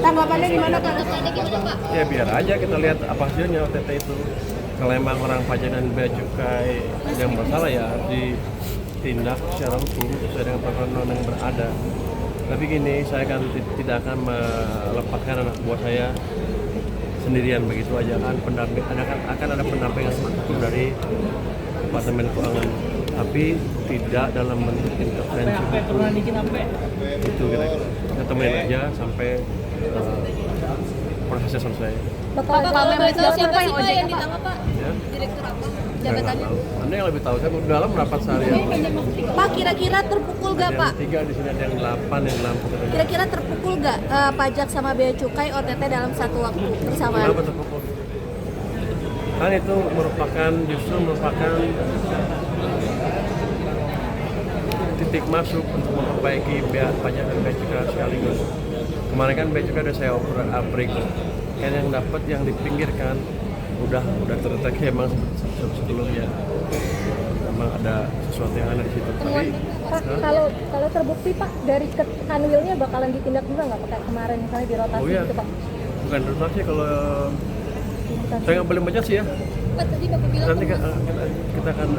Tanggapannya gimana Pak? Ya biar aja kita lihat apa hasilnya OTT itu. Kalau emang orang pajak dan bea cukai yang bersalah ya ditindak secara hukum sesuai dengan peraturan yang berada. Tapi gini, saya tidak akan melepaskan anak buah saya sendirian begitu aja kan. Akan ada pendampingan hukum dari Departemen Keuangan, tapi tidak dalam bentuk intervensi hukum. Itu kita temenin aja sampai prosesnya selesai. Bapak tahu siapa sih Pak yang ditangkap Pak? Ya? Direktur apa? Saya nggak tahu. Anda yang lebih tahu. Saya dalam rapat seharian. Pak, kira-kira terpukul gak Pak? Ada yang 3 di sini, ada yang 8, yang lampu. Kira-kira terpukul gak pajak sama bea cukai OTT dalam satu waktu bersamaan? Kenapa terpukul? Kan itu justru merupakan titik masuk untuk memperbaiki pajak dan bea cukai sekaligus. Kemarin kan bea cukai udah saya break. Kan yang dapat yang dipinggirkan udah terdeteksi emang sebelumnya memang ada sesuatu yang aneh di situ. Tapi Pak, kalau terbukti Pak dari kanwilnya bakalan ditindak juga nggak kayak kemarin misalnya dirotasi oh, iya. gitu Pak? Bukan rotasi, kalau saya nggak boleh baca sih ya. Pak, tadi Bapak bilang Nanti kita akan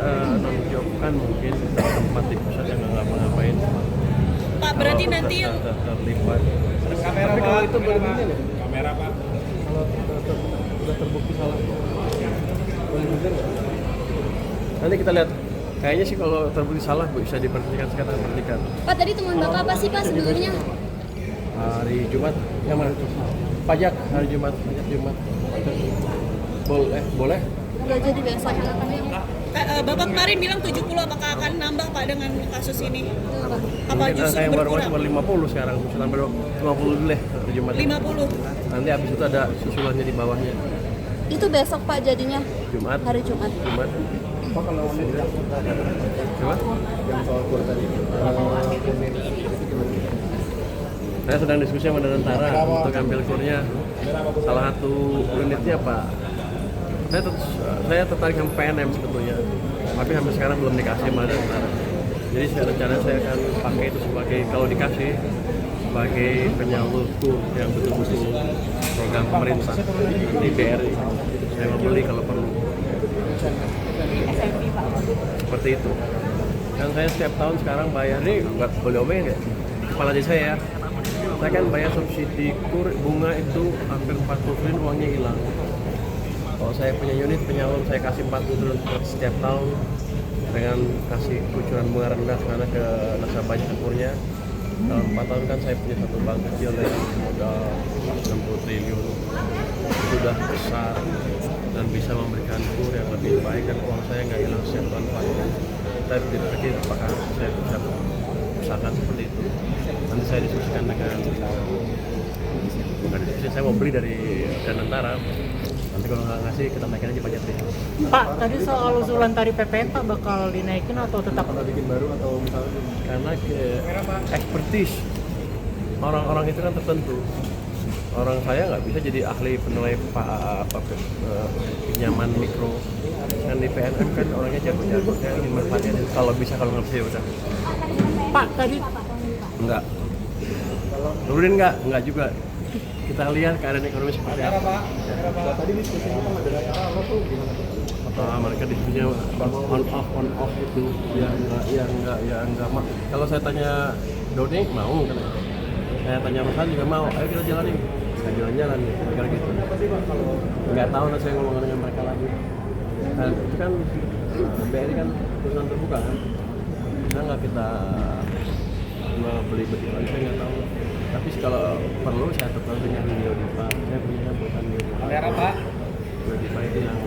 nonjokkan mungkin tempat di pusat yang nggak ngapain. Pak, berarti nanti yang terlibat. Tapi kalau itu boleh begini nih. Kamera Pak. Kalau sudah terbukti salah, boleh bener nggak? Nanti kita lihat. Kayaknya sih kalau terbukti salah bisa diberhentikan, sekarang berhentikan. Pak, tadi temuan Bapak apa sih Pak sebelumnya? Hari Jumat, yang mana? Pajak hari Jumat. Boleh? Nggak jadi besok. Bapak kemarin bilang 70, apakah akan nambah Pak dengan kasus ini? Apa Mungkin justru yang baru berkurang? baru 50 sekarang, misalnya baru 50 dulu deh hari Jumat. 50. Nanti habis itu ada susulannya di bawahnya. Itu besok Pak jadinya? Jumat. Hari Jumat. Apa kalau Jumat? Yang soal kur tadi. Saya sedang diskusi sama tentara untuk ambil kurnya. Salah satu unitnya Pak. Saya tertarik sama PNM sebetulnya, tapi sampai sekarang belum dikasih sama tentara. Jadi rencana saya akan pakai itu sebagai, kalau dikasih, sebagai penyalur kur yang betul-betul program pemerintah di BRI. Saya mau beli kalau perlu. Seperti itu. Kan saya setiap tahun sekarang bayar, ini nggak boleh omongin ya, kepala desa saya ya. Saya kan bayar subsidi kur bunga itu hampir 40 triliun, uangnya hilang. Kalau saya punya unit penyalur, saya kasih 40 triliun setiap tahun dengan kasih kucuran bunga rendah karena ke nasabahnya kurnya. Dalam 4 tahun kan saya punya satu bank kecil yang modal 60 triliun. Itu udah besar dan bisa memberikan kur yang lebih baik dan uang saya nggak hilang setiap tahun pajak. Tapi tidak pikir apakah saya bisa usahakan seperti itu. Nanti saya diskusikan dengan, bukan diskusi, saya mau beli dari Danantara. Nanti kalau nggak ngasih, kita naikin aja pajaknya. Pak, tadi soal usulan tarif PPN Pak bakal dinaikin atau tetap? Kalau bikin baru atau misalnya? Karena expertise orang-orang itu kan tertentu. Orang saya nggak bisa jadi ahli penilai pinjaman mikro. Kan di PNM kan orangnya jago-jago, saya ingin manfaatnya. Kalau bisa, kalau nggak bisa ya udah. Pak, tadi Enggak. Nurunin enggak juga. Kita lihat keadaan ekonomi seperti apa. Tadi diskusi kita sama apa tuh gimana? Mereka diskusinya on off itu yang enggak. Kalau saya tanya Doni mau kan. Saya tanya Rosan juga mau. Ayo kita jalanin. Kita jalan-jalan kira gitu. Enggak tahu nanti saya ngomong dengan mereka lagi. Nah, itu kan BRI kan perusahaan terbuka kan. Bisa nggak kita beli begitu aja, saya nggak tahu. Tapi kalau perlu saya tetap dengan Biodipa. Saya punya bukan Biodipa. Kamera Pak. Biodipa itu yang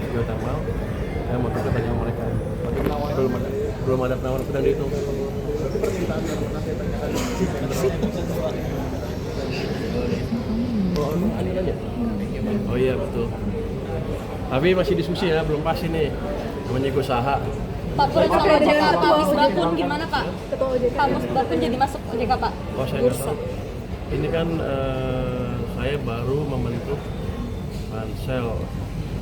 geothermal. Saya mau tanya mereka. Belum ada penawaran, sedang dihitung. Berarti permintaan yang pernah saya tanyakan. Oh iya betul. Tapi masih diskusi ya, belum pasti nih. Namanya usaha. Pak Pur sama OJK, Pak Misbakun gimana Pak? Ketua OJK. Pak Misbakun jadi masuk OJK Pak? Oh, saya nggak tahu. Ini kan saya baru membentuk pansel,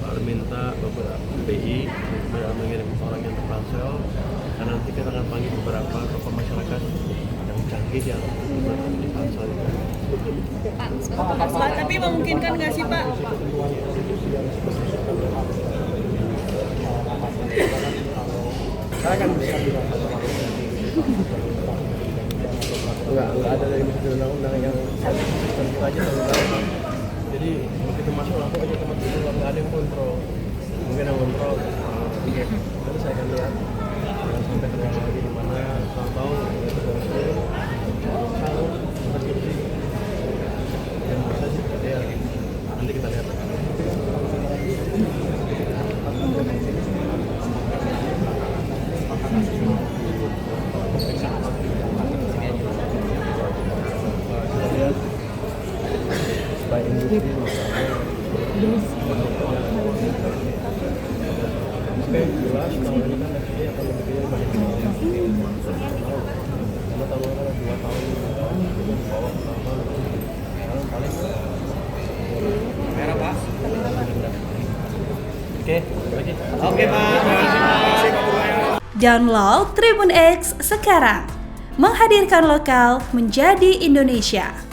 baru minta beberapa BI mengirim orang yang terpansel, karena nanti kita akan panggil beberapa tokoh masyarakat yang canggih yang di pansel itu. Pak, tapi memungkinkan nggak sih Pak? Saya kan nggak ada dari Menteri Undang-Undang yang kita aja tahu. Jadi begitu masuk langsung aja teman-teman, nggak ada yang kontrol. Mungkin yang kontrol nanti saya akan lihat jangan sampai terulang lagi di mana tahu-tahu kalau terjadi yang bisa sih ya nanti kita lihat. Supaya industri oke, jelas tahun ini kan FDI akan lebih kecil dibanding karena tahun lalu kan 2 tahun itu bawah pertama sekarang paling merah Pak. Oke Pak. Download Tribun X sekarang, menghadirkan lokal menjadi Indonesia.